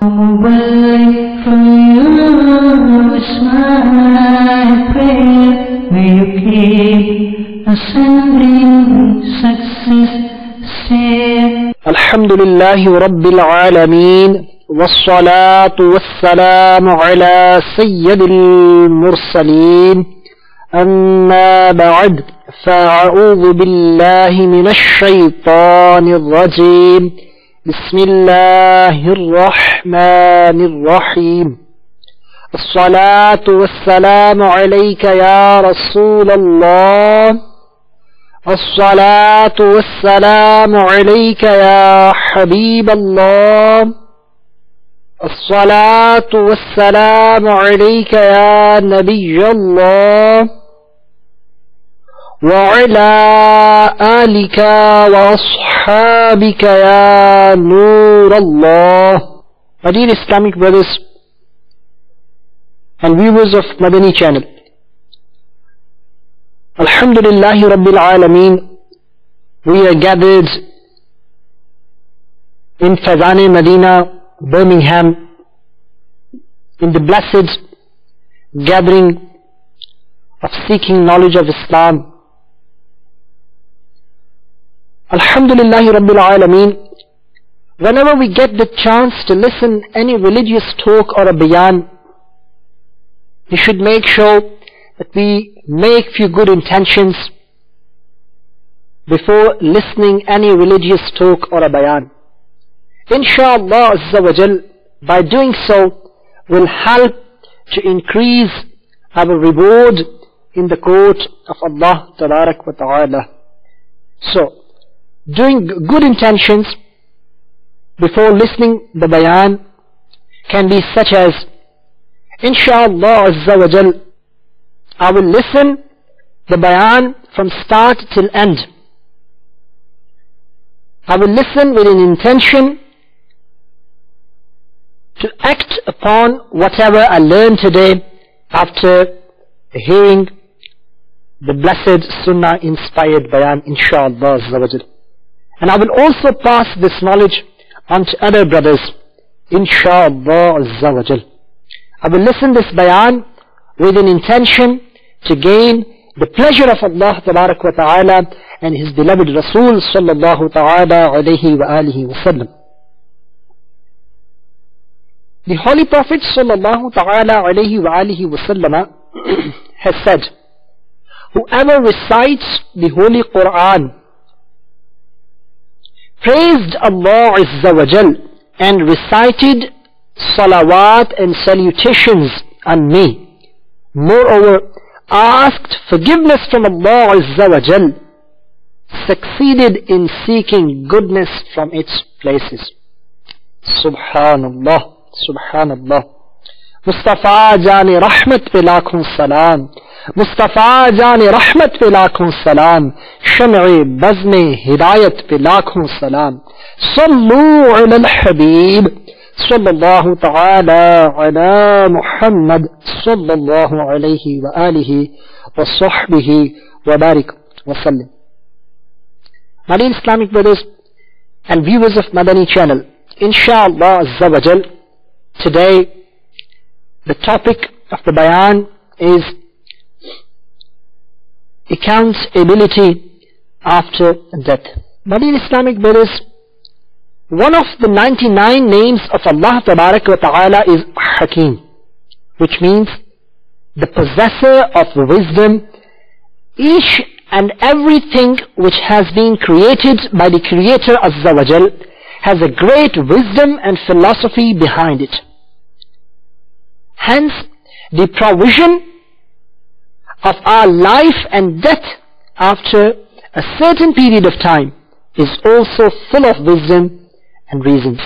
away from you is my prayer. May you keep ascending success stair. Alhamdulillahi Rabbil Alameen, wassalatu wassalamu ala sayyidil mursaleen. Amma ba'd, fa'a'udhu billahi minash shaytanir rajeem. Bismillahir rahmanir rahim. As-salatu wassalamu alayka ya Rasulallah. As-salatu wassalamu alayka ya Habib Allah. As-salatu wassalamu alayka ya Nabiy Allah. وعلى آلك وأصحابك يا نور الله. My dear Islamic brothers and viewers of Madani channel, Alhamdulillahi Rabbil Alameen, we are gathered in Fazane, Medina, Birmingham, in the blessed gathering of seeking knowledge of Islam. Alhamdulillahi Rabbil Alameen, whenever we get the chance to listen any religious talk or a bayan, we should make sure that we make few good intentions before listening any religious talk or a bayan. Insha'Allah Azza wa Jal, by doing so will help to increase our reward in the court of Allah Tabarak wa Ta'ala. So, doing good intentions before listening the bayan can be such as, Insha'Allah Azza wa Jal, I will listen the bayan from start till end. I will listen with an intention to act upon whatever I learned today after hearing the blessed Sunnah inspired bayan, Insha'Allah Azza wa Jal. And I will also pass this knowledge on to other brothers, Insha'Allah Azza wa Jal. I will listen this bayan with an intention to gain the pleasure of Allah Tabarak wa Ta'ala and His beloved Rasul Sallallahu Ta'ala alayhi wa alihi wa sallam. The Holy Prophet Sallallahu Ta'ala alayhi wa alihi wa sallam has said, whoever recites the Holy Quran, praised Allah Azza wa Jal, and recited salawat and salutations on me, moreover asked forgiveness from Allah Azza wa Jal, succeeded in seeking goodness from its places. Subhanallah, Subhanallah. Mustafa Jani Rahmat pe lakhon salam. Mustafa Jani Rahmat pe lakhon salam. Sham'i Bazme Hidayat pe lakhon salam. Sallu ala al-Habib sallallahu ta'ala ala Muhammad sallallahu alayhi wa alihi wa sahbihi wa barik wa sallim. My dear Islamic brothers and viewers of Madani channel, Insha'Allah Azza wa Jal, today the topic of the bayan is accountability after death. My dear Islamic brothers, one of the 99 names of Allah Tabarak wa Ta'ala is Hakim, which means the possessor of wisdom. Each and everything which has been created by the Creator Azza wa Jal has a great wisdom and philosophy behind it. Hence, the provision of our life and death after a certain period of time is also full of wisdom and reasons.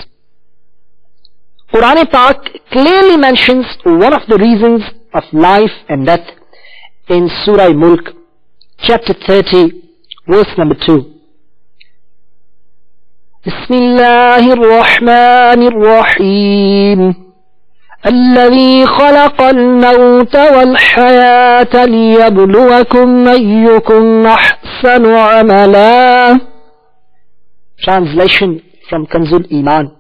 Quran Pak clearly mentions one of the reasons of life and death in Surah Mulk, chapter 30, verse number 2. Bismillahir Rahmanir Rahim. الذي خلق الموت والحياة ليبلوكم أيكم أحسن عملا. Translation from Kanzul Iman.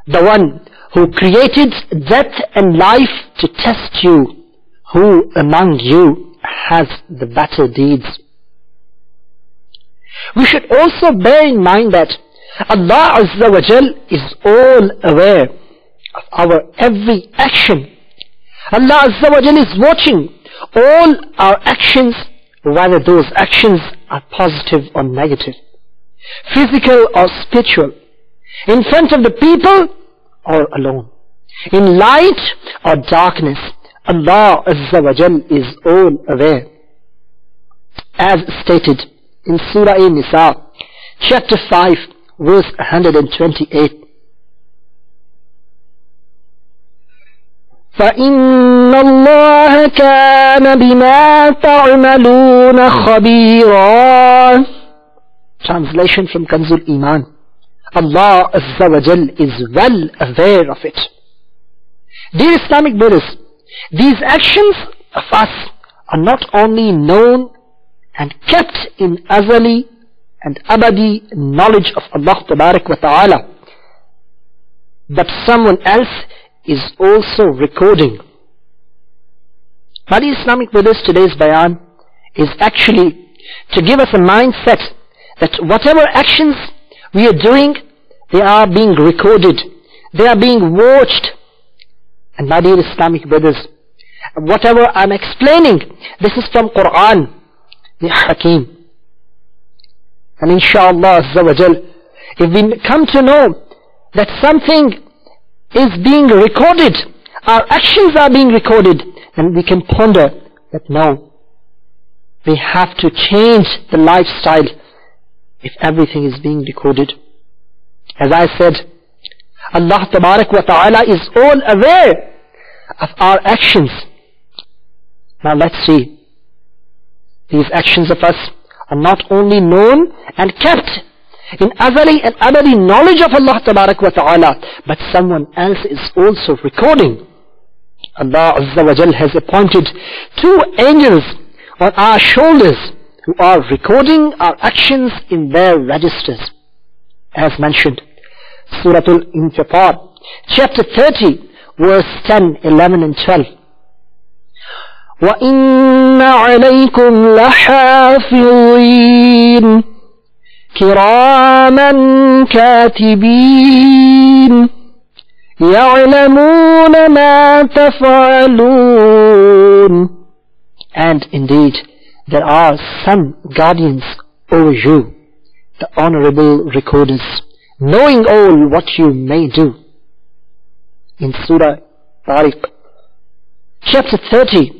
the one who created death and life to test you, who among you has the better deeds. We should also bear in mind that Allah Azza wa Jal is all aware of our every action. Allah Azza wa Jal is watching all our actions, whether those actions are positive or negative, physical or spiritual, in front of the people or alone, in light or darkness. Allah Azza wa Jal is all aware. As stated in Surah An-Nisa, chapter 5, verse 128. فَإِنَّ اللَّهَ كَانَ بِمَا تَعْمَلُونَ خَبِيرًا. Translation from Kanzul Iman. Allah Azza wa Jal is well aware of it. Dear Islamic brothers, these actions of us are not only known and kept in azali and abadi knowledge of Allah Tabarak wa Ta'ala, but someone else is also recording. My dear Islamic brothers, today's bayan is actually to give us a mindset that whatever actions we are doing, they are being recorded, they are being watched. And my dear Islamic brothers, whatever I'm explaining, this is from Quran, the Hakim. And inshallah Azza wa Jal, if we come to know that something is being recorded, our actions are being recorded, then we can ponder that no, we have to change the lifestyle if everything is being recorded. As I said, Allah Tabarak wa Ta'ala is all aware of our actions. Now let's see. These actions of us are not only known and kept in azali and abadi knowledge of Allah Tabarak wa Ta'ala, but someone else is also recording. Allah Azza wa Jal has appointed 2 angels on our shoulders who are recording our actions in their registers. As mentioned, Surah Al-Infitar, chapter 30, verse 10, 11 and 12. وَإِنَّ عَلَيْكُمْ لَحَافِظِينَ كِرَامًا كَاتِبِينَ يَعْلَمُونَ مَا تَفْعَلُونَ. And indeed, there are some guardians over you, the honorable recorders, knowing all what you may do. In Surah Tariq, chapter 30,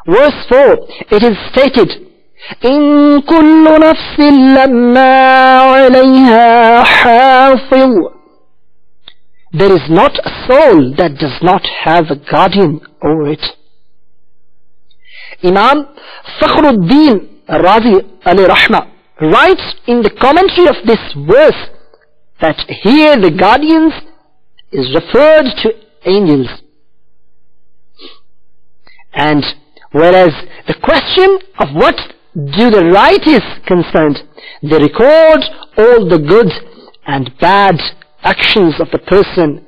verse 4, it is stated, إِن كُلُّ نَفْسٍ لَمَّا عَلَيْهَا حَافِظٌ. There is not a soul that does not have a guardian over it. Imam Fakhruddin Razi alayhi rahmah writes in the commentary of this verse that here the guardians is referred to angels. And whereas the question of what do the right is concerned, they record all the good and bad actions of the person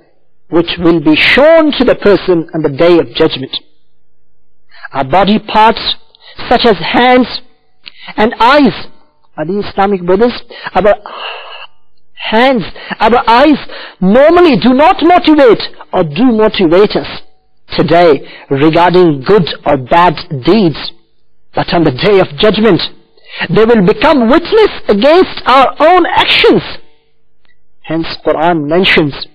which will be shown to the person on the day of judgment. Our body parts such as hands and eyes, are these Islamic brothers, our hands, our eyes normally do not motivate or do motivate us today regarding good or bad deeds. But on the day of judgment, they will become witness against our own actions. Hence Quran mentions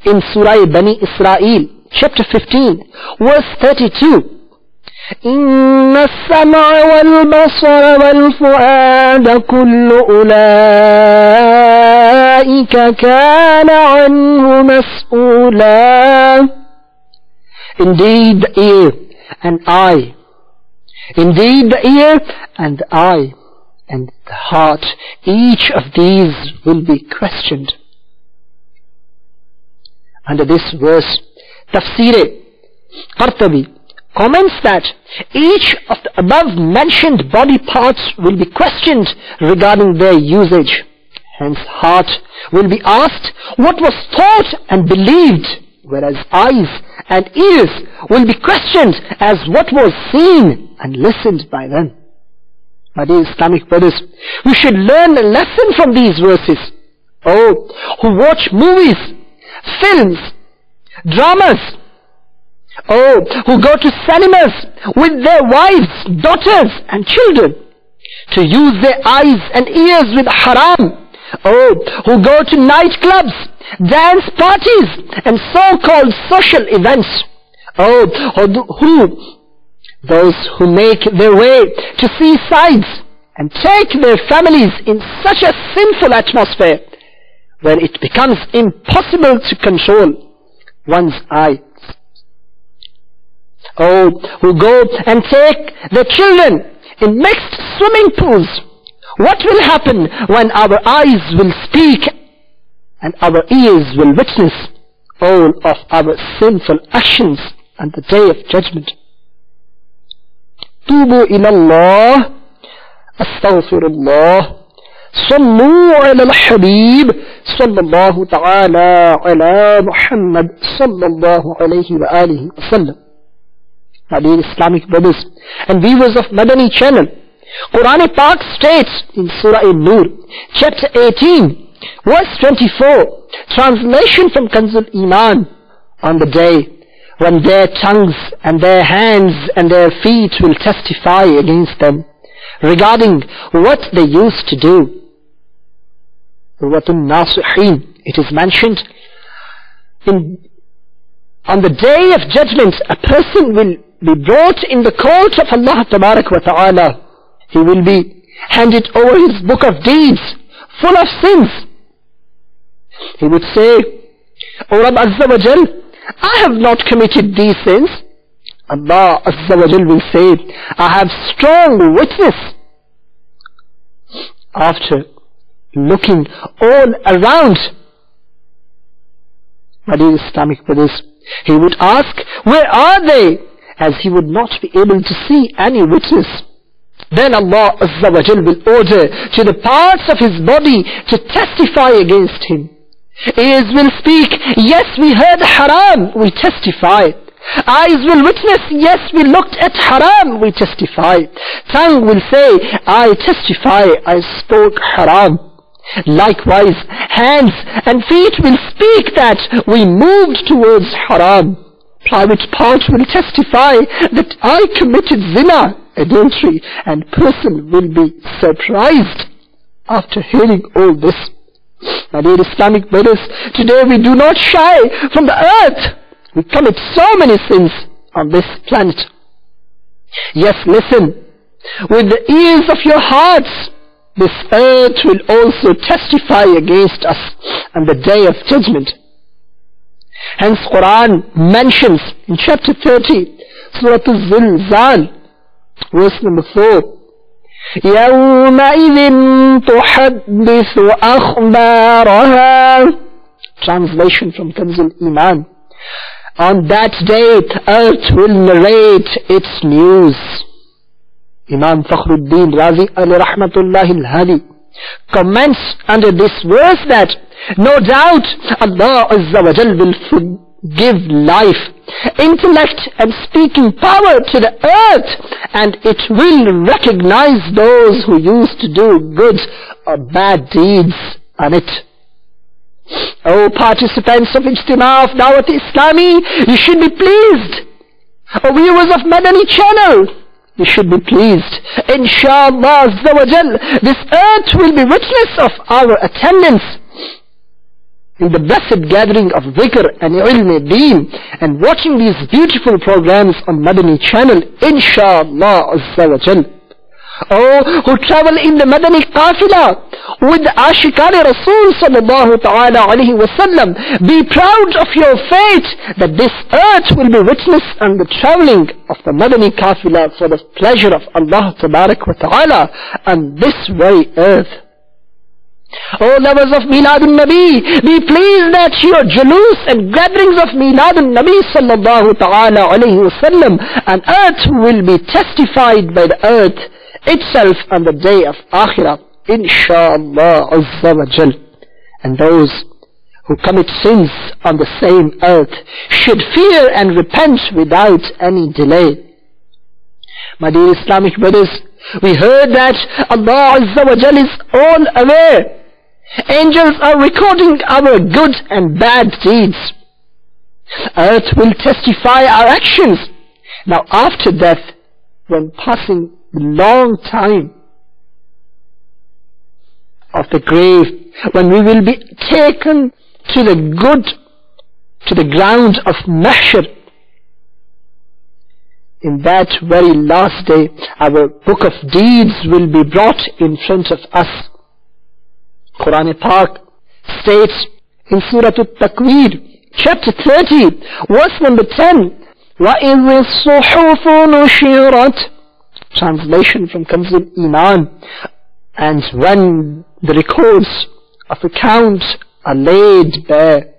in Surah Bani Israel, chapter 15, verse 32, إِنَّ السَّمْعَ وَالْبَصَرَ وَالْفُؤَادَ كُلُّ أُولَئِكَ كَانَ عَنْهُ مَسْئُولًا. Indeed the ear and eye, indeed the ear and the eye and the heart, each of these will be questioned. Under this verse, Tafsir Qurtubi comments that each of the above mentioned body parts will be questioned regarding their usage. Hence heart will be asked what was thought and believed, whereas eyes and ears will be questioned as what was seen and listened by them. My dear Islamic brothers, we should learn a lesson from these verses. Oh, who watch movies, films, dramas. Oh, who go to cinemas with their wives, daughters and children, to use their eyes and ears with haram. Oh, who go to nightclubs, dance parties and so-called social events. Oh, those who make their way to seasides and take their families in such a sinful atmosphere where it becomes impossible to control one's eyes. Oh, who go and take their children in mixed swimming pools. What will happen when our eyes will speak and our ears will witness all of our sinful actions on the day of judgment? Tubu ila Allah, astaghfirullah, sallu ala al-habib, sallallahu ta'ala ala Muhammad, sallallahu alayhi wa alihi wa sallam. My dear Islamic brothers and viewers of Madani channel, Quran Pak states in Surah An-Nur, chapter 18, verse 24, translation from Kanzul Iman, on the day when their tongues and their hands and their feet will testify against them regarding what they used to do. Urwatun Nasihin, it is mentioned, on the day of judgment, a person will be brought in the court of Allah Tabarak wa Ta'ala. He will be handed over his book of deeds full of sins. He would say, O Rabb Azza wa Jal, I have not committed these sins. Allah Azza wa Jal will say, I have strong witness. After looking all around, my dear Islamic brothers, he would ask, where are they? As he would not be able to see any witness. Then Allah Azza wa Jal will order to the parts of his body to testify against him. Ears will speak, yes, we heard haram, we testify. Eyes will witness, yes, we looked at haram, we testify. Tongue will say, I testify, I spoke haram. Likewise, hands and feet will speak that we moved towards haram. Private part will testify that I committed zina, adultery, and person will be surprised after hearing all this. My dear Islamic brothers, today we do not shy from the earth. We commit so many sins on this planet. Yes, listen, with the ears of your hearts, this earth will also testify against us on the day of judgment. Hence Quran mentions in chapter 30, Surah Al-Zilzal, verse number 4, يَوْمَئِذٍ تُحَدِّثُ أَخْبَارَهَا. Translation from Kanzul Iman. On that day, the earth will narrate its news. Imam Fakhruddin Razi alayhi rahmatullahi al-hadi comments under this verse that no doubt Allah Azza wa Jal will give life, intellect and speaking power to the earth, and it will recognize those who used to do good or bad deeds on it. O participants of Ijtima of Dawat Islami, you should be pleased. O viewers of Madani channel, you should be pleased. Inshallah Azza wa Jal, this earth will be witness of our attendance in the blessed gathering of dhikr and ilm-e-deen, and watching these beautiful programs on Madani channel, inshallah Azza wa Jal. Oh, who travel in the Madani Qafila with the Ashikari Rasul sallallahu ta'ala alayhi wa sallam, be proud of your fate that this earth will be witness on the traveling of the Madani Qafila for the pleasure of Allah tabarak wa ta'ala on this very earth. O lovers of Miladun Nabi, be pleased that your jalus and gatherings of Miladun Nabi sallallahu ta'ala alayhi wa sallam on earth will be testified by the earth itself on the day of Akhirah. Insha'Allah Azza wa Jal. And those who commit sins on the same earth should fear and repent without any delay. My dear Islamic brothers, we heard that Allah Azza wa Jal is all aware. Angels are recording our good and bad deeds. Earth will testify our actions. Now after death, when passing the long time of the grave, when we will be taken to the ground of Mahshar, in that very last day, our book of deeds will be brought in front of us. Quran Pak states in Surah At-Takwir, chapter 30, verse number 10, وَإِذِ الصُّحُفُ نُشِرَتْ, translation from Kanzul Iman, and when the records of account are laid bare.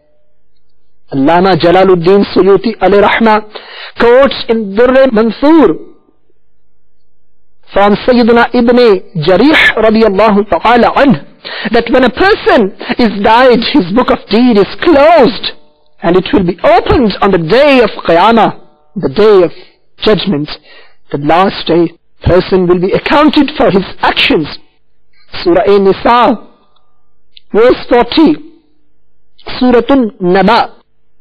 Allama Jalaluddin Suyuti alayhi rahmah quotes in Durr Mansoor from Sayyidina Ibn Jarih radiyallahu ta'ala anhu that when a person is died, his book of deed is closed and it will be opened on the day of Qiyamah, the day of judgment, the last day. Person will be accounted for his actions. Surah An-Nisa, verse 40, Surah An-Naba,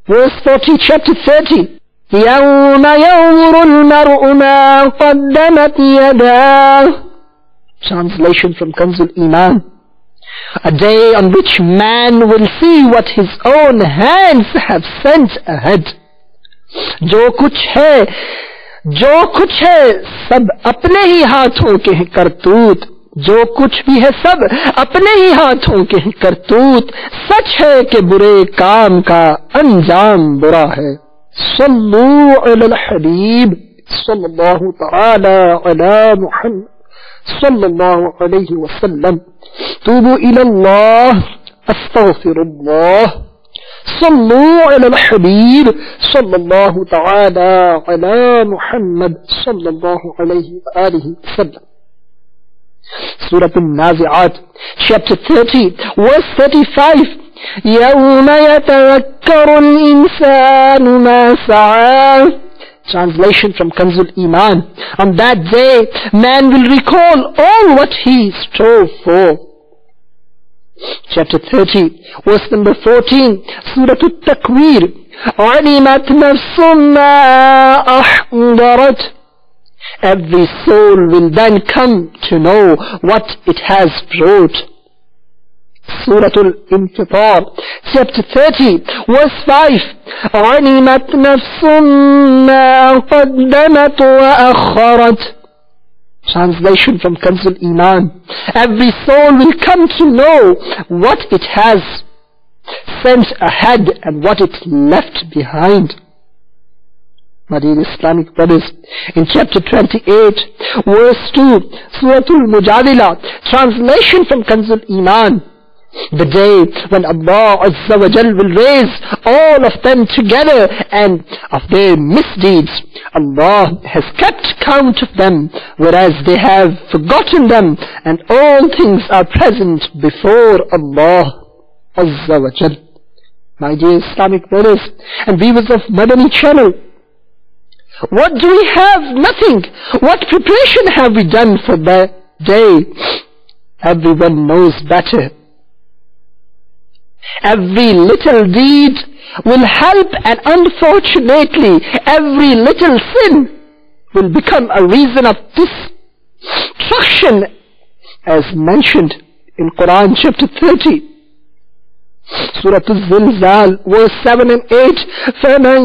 verse 40, chapter 30. يَوْمَ يَنْظُرُ الْمَرْءُ مَا قَدَّمَتْ يَدَاهُ, translation from Kanzul Iman. A day on which man will see what his own hands have sent ahead. जो कुछ है सब अपने ही हाथों के हैं करतूत, जो कुछ भी है सब अपने ही हाथों के हैं करतूत, सच है कि बुरे काम का अंजाम बुरा है. सल्लू अलल हबीब सल्लल्लाहु तआला अला मुहम्मद सल्लल्लाहु अलैहि वसल्लम. तूबू इलल्लाह अस्तगफिरुल्लाह. صلوا على الحبيب صلى الله تعالى على محمد صلى الله عليه وآله وسلم. Surah An-Nazi'at, chapter 30, verse 35. يوم يتذكر الإنسان ما سعى, translation from Kanzul Iman. On that day, man will recall all what he strove for. Chapter 30, verse number 14, Surah At-Takwir. عَلِمَتْ نَفْسٌ مَا أَحْضَرَتْ. Every soul will then come to know what it has brought. Surah Al-Infitar, chapter 30, verse 5. عَلِمَتْ نَفْسٌ مَا قَدَّمَتْ وَأَخَّرَتْ, translation from Kanzul Iman. Every soul will come to know what it has sent ahead and what it left behind. My dear Islamic brothers, in chapter 28, verse 2, Surah Al-Mujadila, translation from Kanzul Iman. The day when Allah Azza wa Jal will raise all of them together and of their misdeeds, Allah has kept count of them, whereas they have forgotten them, and all things are present before Allah Azza wa Jal. My dear Islamic brothers and viewers of Madani channel, what do we have? Nothing. What preparation have we done for that day? Everyone knows better. Every little deed will help, and unfortunately every little sin will become a reason of destruction, as mentioned in Quran chapter 30, Surah Al-Zilzal, verse 7 and 8. فَمَنْ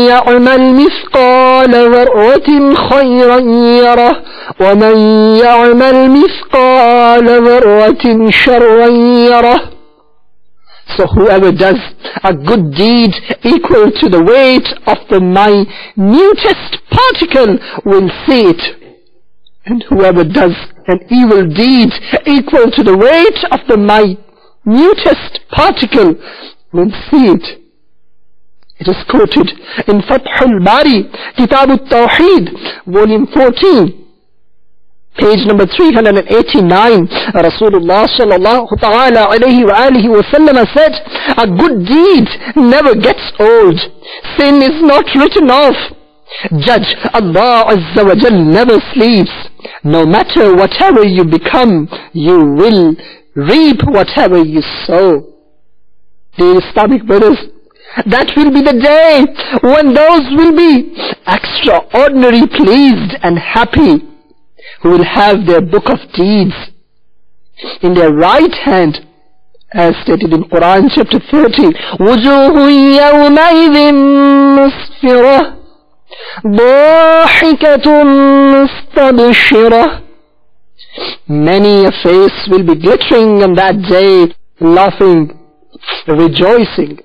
يَعْمَلْ مِثْقَالَ ذَرَّةٍ خَيْرًا يَرَهُ وَمَنْ يَعْمَلْ مِثْقَالَ ذَرَّةٍ شَرًّا يَرَهُ. So whoever does a good deed equal to the weight of the minutest particle will see it. And whoever does an evil deed equal to the weight of the minutest particle will see it. It is quoted in Fath al-Bari, Kitab al-Tawheed, volume 14, Page number 389, Rasulullah sallallahu ta'ala alayhi wa alihi wa sallam said, a good deed never gets old. Sin is not written off. Judge, Allah Azza wa Jal never sleeps. No matter whatever you become, you will reap whatever you sow. Dear Islamic brothers, that will be the day when those will be extraordinarily pleased and happy, who will have their book of deeds in their right hand, as stated in Quran chapter 30. وُجُوهٌ يَوْمَئِذٍ مُسْفِرَةٌ ضَاحِكَةٌ مُسْتَبْشِرَةٌ. Many a face will be glittering on that day, laughing, rejoicing.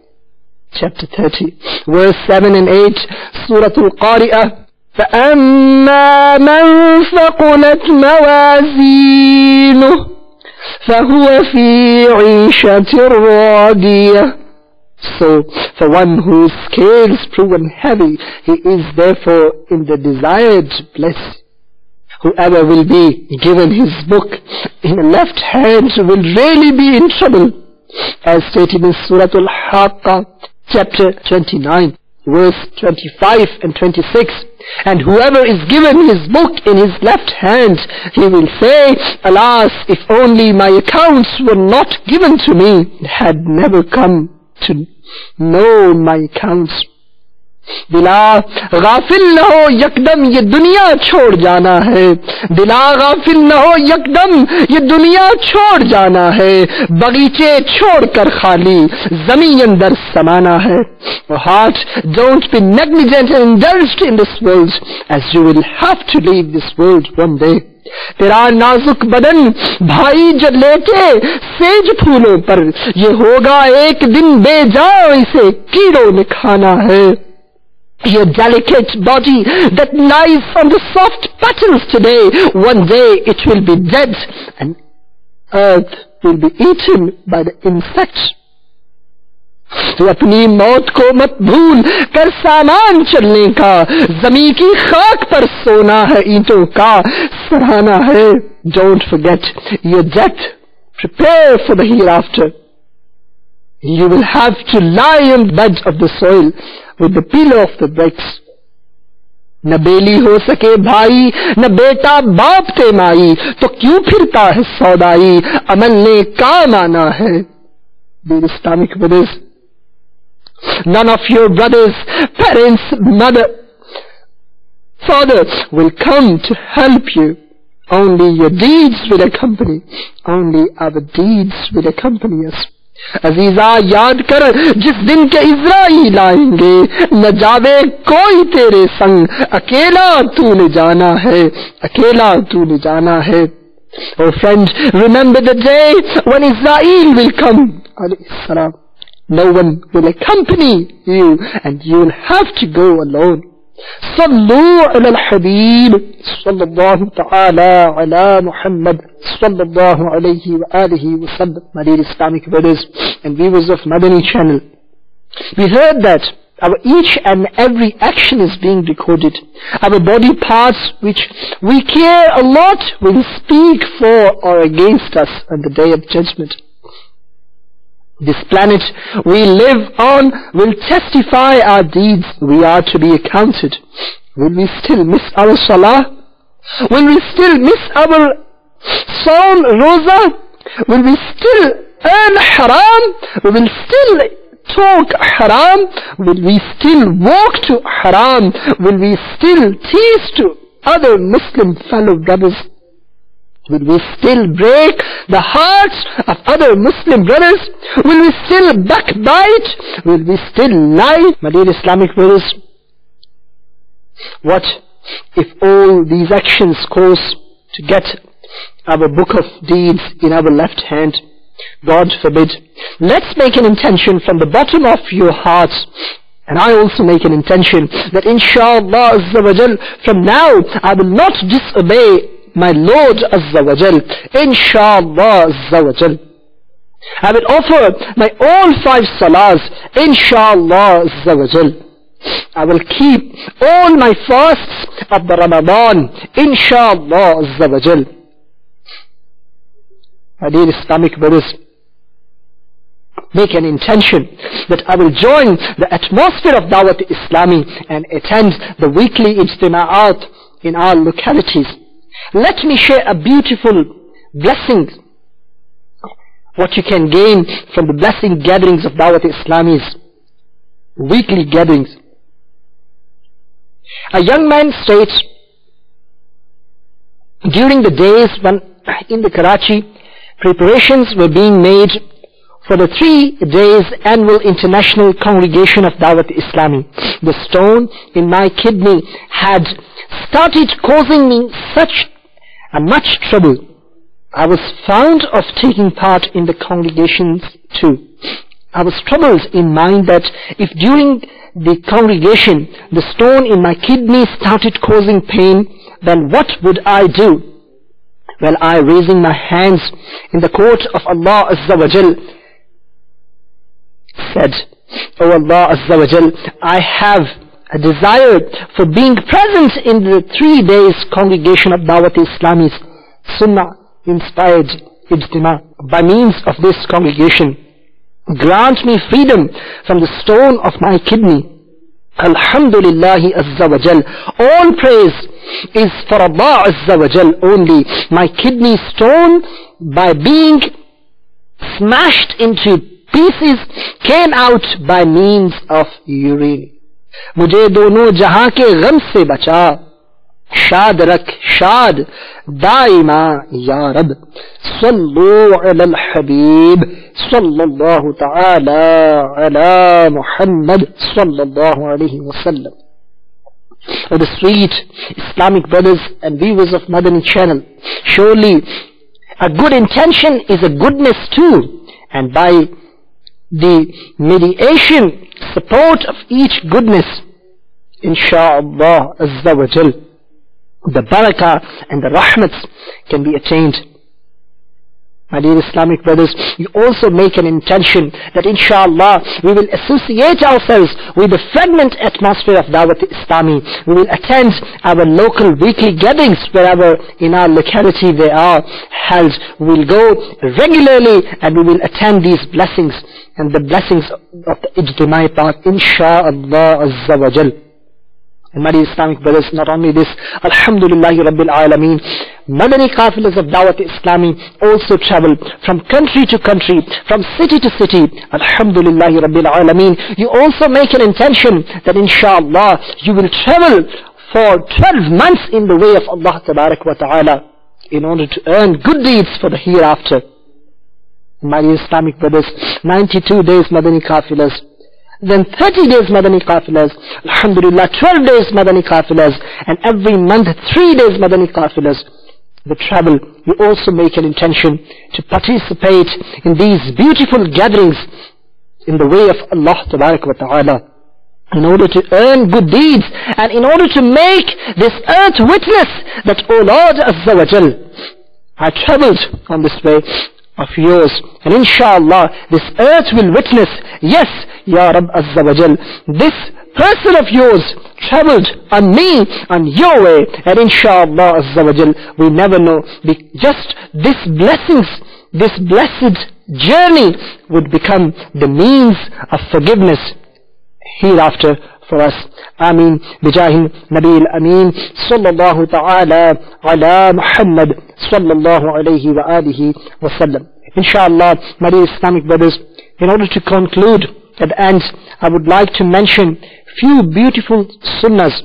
Chapter 30, verse 7 and 8, Surah Al-Qari'ah. فَأَمَّا مَنْ ثَقُلَتْ مَوَازِينُهُ فَهُوَ فِي عِيشَةٍ رَاضِيَةٍ. So, for one whose scales proven heavy, he is therefore in the desired bliss. Whoever will be given his book in the left hand will really be in trouble, as stated in Surah Al-Haqqah, chapter 29, verse 25 and 26. And whoever is given his book in his left hand, he will say, alas, if only my accounts were not given to me, had never come to know my accounts. दिला गाफिल न हो यकदम ये दुनिया छोड़ जाना है, दिला गाफिल न हो यकदम ये दुनिया छोड़ जाना है, बगीचे छोड़कर खाली ज़मीन अंदर समाना है. Oh heart, don't be negligent and indulged in this world, as you will have to leave this world one day. तेरा नाजुक बदन भाई जब लेटे सेज फूलों पर, ये होगा एक दिन बेजान, इसे कीड़ों ने खाना है. Your delicate body that lies on the soft petals today, one day it will be dead and earth will be eaten by the insects. तो अपनी मौत को मत भूल कर सामान चलने का, जमीन की खाक पर सोना है, ईंटों का सराहना है. Don't forget your death. Prepare for the hereafter. You will have to lie on the bed of the soil with the pillow of the bricks. न बेली हो सके भाई, न बेटा बाप ते माई, तो क्यों फिरता है सौदाई, अमल ने काम आना है. Dear Islamic brothers, none of your brothers, parents, mother, father will come to help you. Only your deeds will accompany. Only our deeds will accompany us. अजीजा याद कर जिस दिन के इज़राइल आएंगे, न जावे कोई तेरे संग, अकेला तूने जाना है, अकेला तूने जाना है. Oh friend, remember the day when Israel will come, alayhi salam. No one will accompany you and you will have to go alone. صلوا على الحبيب صلى الله تعالى على محمد صلى الله عليه وآله وسلم. My dear Islamic brothers and viewers of Madani channel, we heard that our each and every action is being recorded. Our body parts which we care a lot will speak for or against us on the day of judgment. This planet we live on will testify our deeds. We are to be accounted. Will we still miss our salah? Will we still miss our Saum, Roza? Will we still earn haram? Will we still talk haram? Will we still walk to haram? Will we still tease to other Muslim fellow brothers? Will we still break the hearts of other Muslim brothers? Will we still backbite? Will we still lie? My dear Islamic brothers, what if all these actions cause to get our book of deeds in our left hand? God forbid. Let's make an intention from the bottom of your hearts, and I also make an intention that inshallah Azza wa Jal, from now I will not disobey my Lord Azza wa Jal. Inshallah Azza wa Jal. I will offer my all 5 salahs. Inshallah Azza wa Jal. I will keep all my fasts of the Ramadan, inshallah Azza wa Jal. My dear Islamic brothers, make an intention that I will join the atmosphere of Dawat Islami and attend the weekly ijtima'at in our localities. Let me share a beautiful blessing. What you can gain from the blessing gatherings of Dawat Islami's weekly gatherings. A young man states, during the days when in the Karachi preparations were being made for the 3 days annual international congregation of Dawat Islami, the stone in my kidney had started causing me such a much trouble. I was found of taking part in the congregations too. I was troubled in mind that if during the congregation the stone in my kidney started causing pain, then what would I do? Well, I, raising my hands in the court of Allah Azza wa Jal, said, "O Allah Azza wa Jal, I have a desire for being present in the 3 days congregation of Dawat Islami's Sunnah inspired ijtima. By means of this congregation, grant me freedom from the stone of my kidney." Alhamdulillahi Azza wa Jal. All praise is for Allah Azza wa Jal only. My kidney stone, by being smashed into pieces, came out by means of urine. मुझे दोनों जहां के गम से बचा, शाद रख शाद दाइमा या रब, सल्लु अलल हबीब सल्लल्लाहु तआला अला मुहम्मद सल्लल्लाहु अलैहि वसल्लम. O the sweet Islamic brothers and viewers of Madani channel, surely a good intention is a goodness too, and by the mediation, support of each goodness, insha'Allah Azza wa Jal, the barakah and the rahmats can be attained. My dear Islamic brothers, you also make an intention that insha'Allah we will associate ourselves with the fragrant atmosphere of Dawat Islami. We will attend our local weekly gatherings wherever in our locality they are held. We will go regularly and we will attend these blessings and the blessings of the ijtimai part, insha'Allah Azza wa Jal. And my dear Islamic brothers, not only this, Alhamdulillahi Rabbil Alameen, Madani Qafilas of Dawat Islami also travel from country to country, from city to city. Alhamdulillahi Rabbil Alameen. You also make an intention that inshallah you will travel for 12 months in the way of Allah Tabarak wa Ta'ala in order to earn good deeds for the hereafter. My dear Islamic brothers, 92 days Madani Qafilas, then 30 days Madani Qafilas, Alhamdulillah, 12 days Madani Qafilas, and every month 3 days Madani Qafilas. The travel, you also make an intention to participate in these beautiful gatherings in the way of Allah Tabarak wa Ta'ala in order to earn good deeds and in order to make this earth witness that, O Lord Azza wa Jal, I traveled on this way of yours, and inshallah this earth will witness, yes, Ya Rabb Azza wa Jal, this person of yours traveled on me, on your way, and inshallah Azza wa Jal, we never know, just this blessings, this blessed journey would become the means of forgiveness hereafter for us. Ameen. Bijahin Nabil Ameen. Sallallahu ta'ala ala Muhammad sallallahu alayhi wa alihi wa sallam. Inshallah, my dear Islamic brothers, in order to conclude at the end, I would like to mention few beautiful sunnahs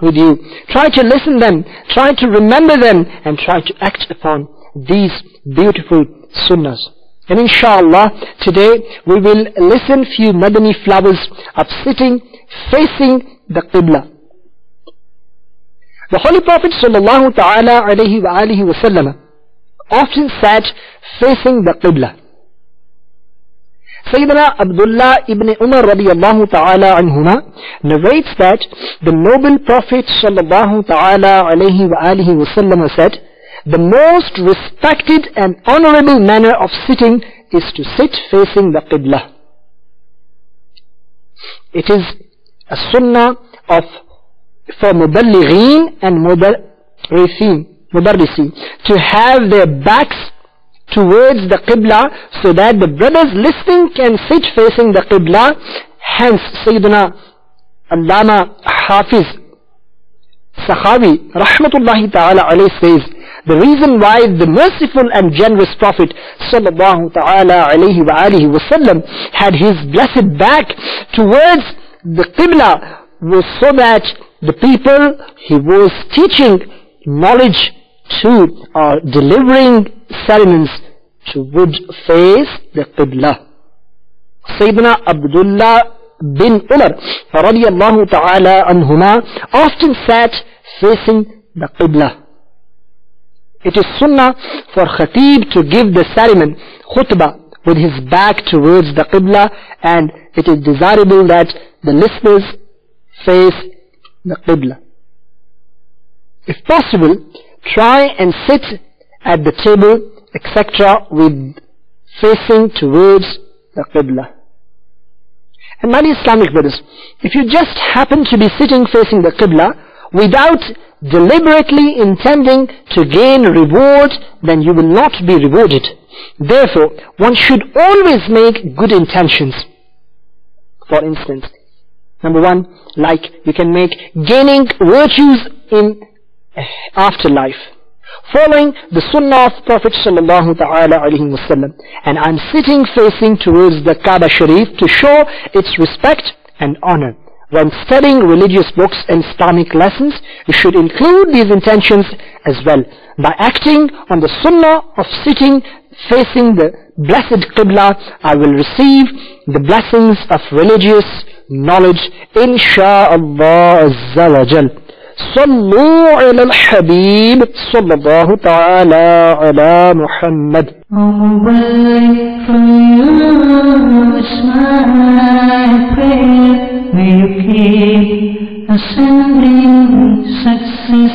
with you. Try to listen them, try to remember them, and try to act upon these beautiful sunnahs. And inshallah, today we will listen few Madani flowers of sitting facing the Qibla. The Holy Prophet sallallahu ta'ala alayhi wa alihi wa sallam often sat facing the Qibla. Sayyidina Abdullah ibn Umar radiyallahu ta'ala anhuma narrates that the noble Prophet sallallahu ta'ala alayhi wa alihi wa sallam said, the most respected and honorable manner of sitting is to sit facing the Qibla. It is a sunnah for muballighin and mudarrisin to have their backs towards the Qibla so that the brothers listening can sit facing the Qibla. Hence Sayyidina Allama Hafiz Sakhawi rahmatullahi ta'ala alayhi says, the reason why the merciful and generous Prophet sallallahu ta'ala alayhi wa alihi wasallam had his blessed back towards the Qibla was so that the people he was teaching knowledge to or delivering sermons would face the Qibla. Sayyidina Abdullah bin Umar radiyallahu ta'ala anhuma often sat facing the Qibla. It is sunnah for Khatib to give the sermon khutbah with his back towards the Qibla, and it is desirable that the listeners face the Qibla. If possible, try and sit at the table, etc. with facing towards the Qibla. And my Islamic brothers, if you just happen to be sitting facing the Qibla without deliberately intending to gain reward, then you will not be rewarded. Therefore, one should always make good intentions. For instance, number one, like you can make gaining virtues in afterlife, following the sunnah of Prophet sallallahu ta'ala alayhi wasallam. And I'm sitting facing towards the Kaaba Sharif to show its respect and honor. When studying religious books and Islamic lessons, you should include these intentions as well. By acting on the sunnah of sitting facing the blessed Qibla, I will receive the blessings of religious knowledge, insha'Allah azza wa jal. صلوا على الحبيب صلى الله تعالى على محمد. From you is my prayer. May you keep us in success.